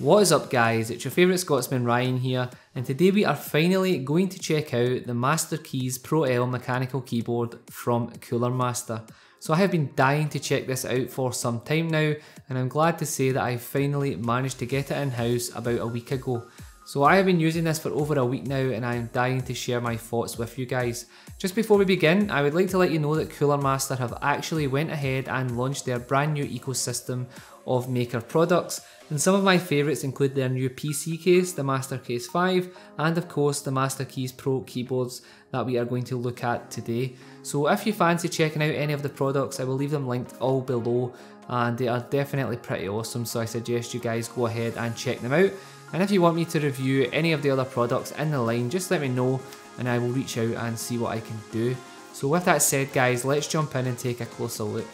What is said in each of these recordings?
What is up guys, it's your favourite Scotsman Ryan here, and today we are finally going to check out the Masterkeys Pro L mechanical keyboard from Cooler Master. So I have been dying to check this out for some time now, and I'm glad to say that I finally managed to get it in-house about a week ago. So I have been using this for over a week now, and I am dying to share my thoughts with you guys. Just before we begin, I would like to let you know that Cooler Master have actually went ahead and launched their brand new ecosystem of maker products, and some of my favourites include their new PC case, the Masterkeys 5, and of course the Masterkeys Pro keyboards that we are going to look at today. So if you fancy checking out any of the products, I will leave them linked all below, and they are definitely pretty awesome, so I suggest you guys go ahead and check them out. And if you want me to review any of the other products in the line, just let me know and I will reach out and see what I can do. So with that said guys, let's jump in and take a closer look.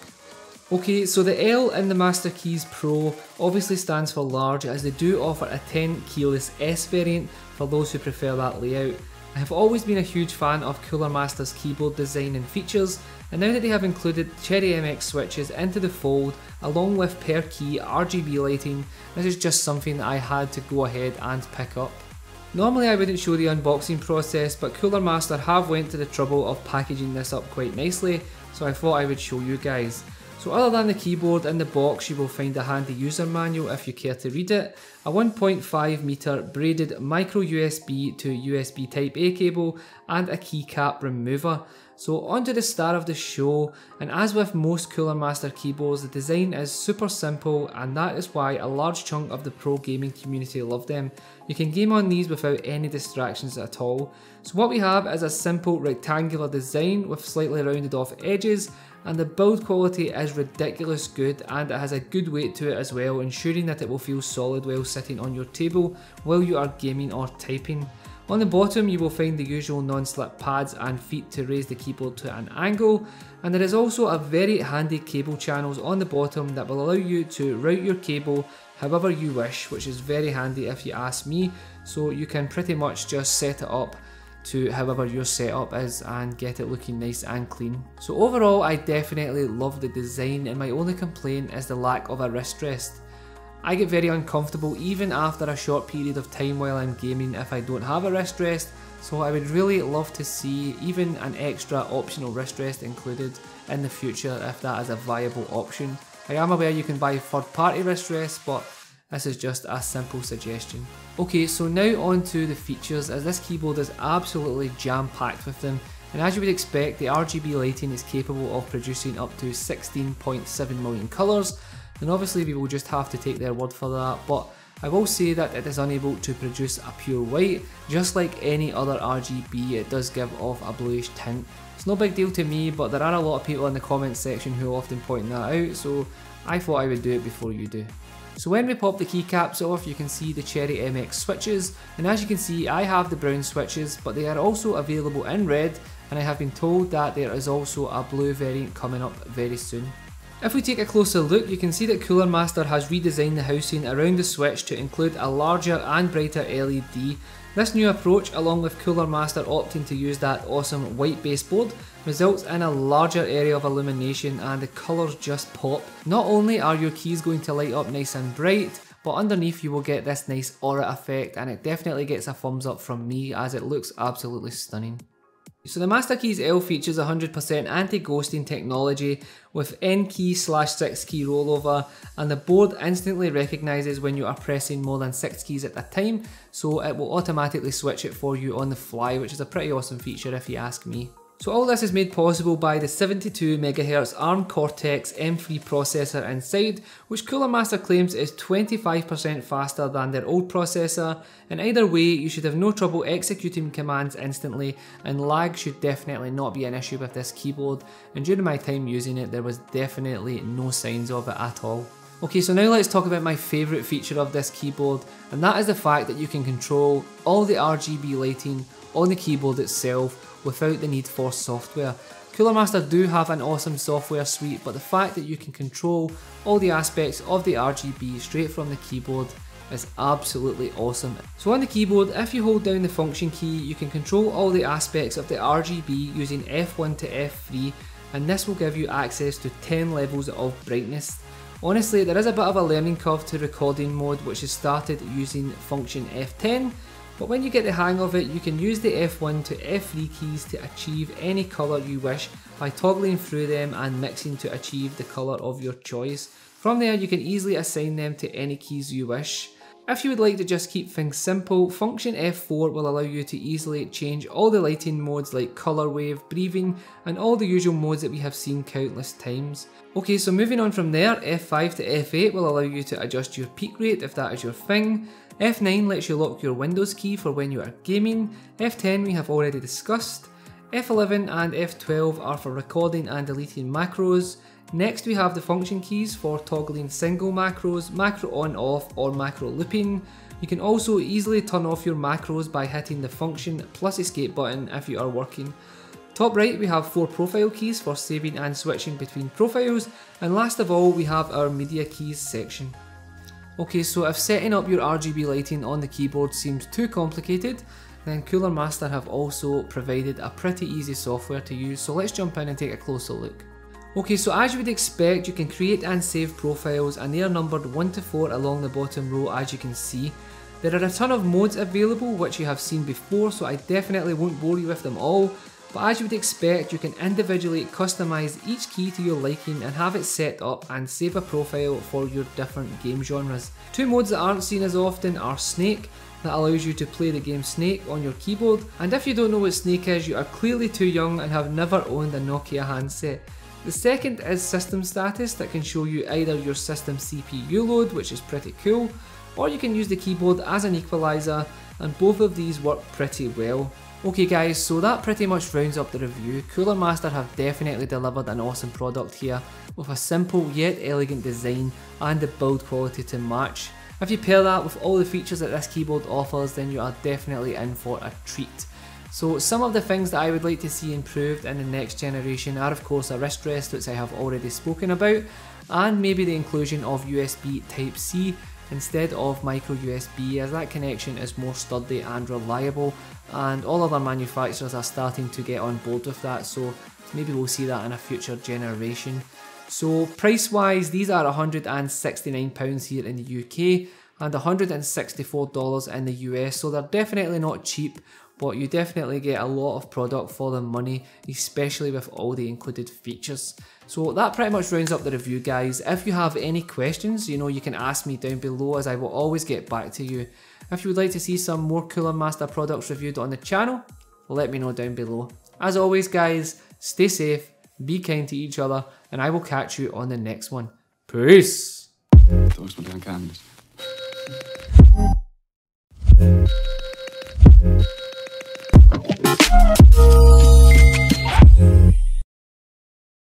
Okay, so the L in the Masterkeys Pro obviously stands for large, as they do offer a tenkeyless S variant for those who prefer that layout. I have always been a huge fan of Cooler Master's keyboard design and features, and now that they have included Cherry MX switches into the fold along with per key RGB lighting, this is just something that I had to go ahead and pick up. Normally I wouldn't show the unboxing process, but Cooler Master have went to the trouble of packaging this up quite nicely, so I thought I would show you guys. So other than the keyboard in the box, you will find a handy user manual if you care to read it, a 1.5 meter braided micro USB to USB Type A cable, and a keycap remover. So on to the star of the show, and as with most Cooler Master keyboards, the design is super simple, and that is why a large chunk of the pro gaming community love them. You can game on these without any distractions at all. So what we have is a simple rectangular design with slightly rounded off edges, and the build quality is ridiculous good, and it has a good weight to it as well, ensuring that it will feel solid while sitting on your table while you are gaming or typing. On the bottom you will find the usual non-slip pads and feet to raise the keyboard to an angle, and there is also a very handy cable channels on the bottom that will allow you to route your cable however you wish, which is very handy if you ask me. So you can pretty much just set it up to however your setup is and get it looking nice and clean. So overall I definitely love the design, and my only complaint is the lack of a wrist rest. I get very uncomfortable even after a short period of time while I'm gaming if I don't have a wrist rest, so I would really love to see even an extra optional wrist rest included in the future if that is a viable option. I am aware you can buy third party wrist rests, but this is just a simple suggestion. Okay, so now on to the features, as this keyboard is absolutely jam packed with them, and as you would expect, the RGB lighting is capable of producing up to 16.7 million colours, and obviously we will just have to take their word for that, but I will say that it is unable to produce a pure white. Just like any other RGB, it does give off a bluish tint. It's no big deal to me, but there are a lot of people in the comments section who often point that out, so I thought I would do it before you do. So when we pop the keycaps off, you can see the Cherry MX switches, and as you can see I have the brown switches, but they are also available in red, and I have been told that there is also a blue variant coming up very soon. If we take a closer look, you can see that Cooler Master has redesigned the housing around the switch to include a larger and brighter LED. This new approach, along with Cooler Master opting to use that awesome white baseboard, results in a larger area of illumination, and the colours just pop. Not only are your keys going to light up nice and bright, but underneath you will get this nice aura effect, and it definitely gets a thumbs up from me as it looks absolutely stunning. So the Masterkeys L features 100% anti-ghosting technology with N-key/6 key rollover, and the board instantly recognises when you are pressing more than 6 keys at a time, so it will automatically switch it for you on the fly, which is a pretty awesome feature if you ask me. So all this is made possible by the 72 MHz ARM Cortex M3 processor inside, which Cooler Master claims is 25% faster than their old processor, and either way you should have no trouble executing commands instantly, and lag should definitely not be an issue with this keyboard, and during my time using it there was definitely no signs of it at all. Okay, so now let's talk about my favourite feature of this keyboard, and that is the fact that you can control all the RGB lighting on the keyboard itself without the need for software. Cooler Master do have an awesome software suite, but the fact that you can control all the aspects of the RGB straight from the keyboard is absolutely awesome. So on the keyboard, if you hold down the function key, you can control all the aspects of the RGB using F1 to F3, and this will give you access to 10 levels of brightness. Honestly, there is a bit of a learning curve to recording mode, which is started using function F10, but when you get the hang of it, you can use the F1 to F3 keys to achieve any colour you wish by toggling through them and mixing to achieve the colour of your choice. From there, you can easily assign them to any keys you wish. If you would like to just keep things simple, function F4 will allow you to easily change all the lighting modes like colour wave, breathing, and all the usual modes that we have seen countless times. Okay, so moving on from there, F5 to F8 will allow you to adjust your peak rate if that is your thing. F9 lets you lock your Windows key for when you are gaming. F10 we have already discussed. F11 and F12 are for recording and deleting macros. Next we have the function keys for toggling single macros, macro on off or macro looping. You can also easily turn off your macros by hitting the function plus escape button if you are working. Top right we have 4 profile keys for saving and switching between profiles, and last of all we have our media keys section. Okay, so if setting up your RGB lighting on the keyboard seems too complicated, then Cooler Master have also provided a pretty easy software to use, so let's jump in and take a closer look. Okay, so as you would expect, you can create and save profiles, and they are numbered 1 to 4 along the bottom row as you can see. There are a ton of modes available which you have seen before, so I definitely won't bore you with them all, but as you would expect, you can individually customise each key to your liking and have it set up and save a profile for your different game genres. 2 modes that aren't seen as often are Snake, that allows you to play the game Snake on your keyboard, and if you don't know what Snake is, you are clearly too young and have never owned a Nokia handset. The second is System Status, that can show you either your system CPU load, which is pretty cool, or you can use the keyboard as an equaliser, and both of these work pretty well. Okay guys, so that pretty much rounds up the review. Cooler Master have definitely delivered an awesome product here, with a simple yet elegant design and the build quality to match. If you pair that with all the features that this keyboard offers, then you are definitely in for a treat. So some of the things that I would like to see improved in the next generation are of course a wrist rest, which I have already spoken about, and maybe the inclusion of USB Type-C instead of micro USB, as that connection is more sturdy and reliable, and all other manufacturers are starting to get on board with that, so maybe we'll see that in a future generation. So price wise, these are £169 here in the UK and $164 in the US, so they're definitely not cheap, but you definitely get a lot of product for the money, especially with all the included features. So that pretty much rounds up the review guys. If you have any questions, you can ask me down below, as I will always get back to you. If you would like to see some more Cooler Master products reviewed on the channel, let me know down below. As always guys, stay safe, be kind to each other, and I will catch you on the next one. Peace!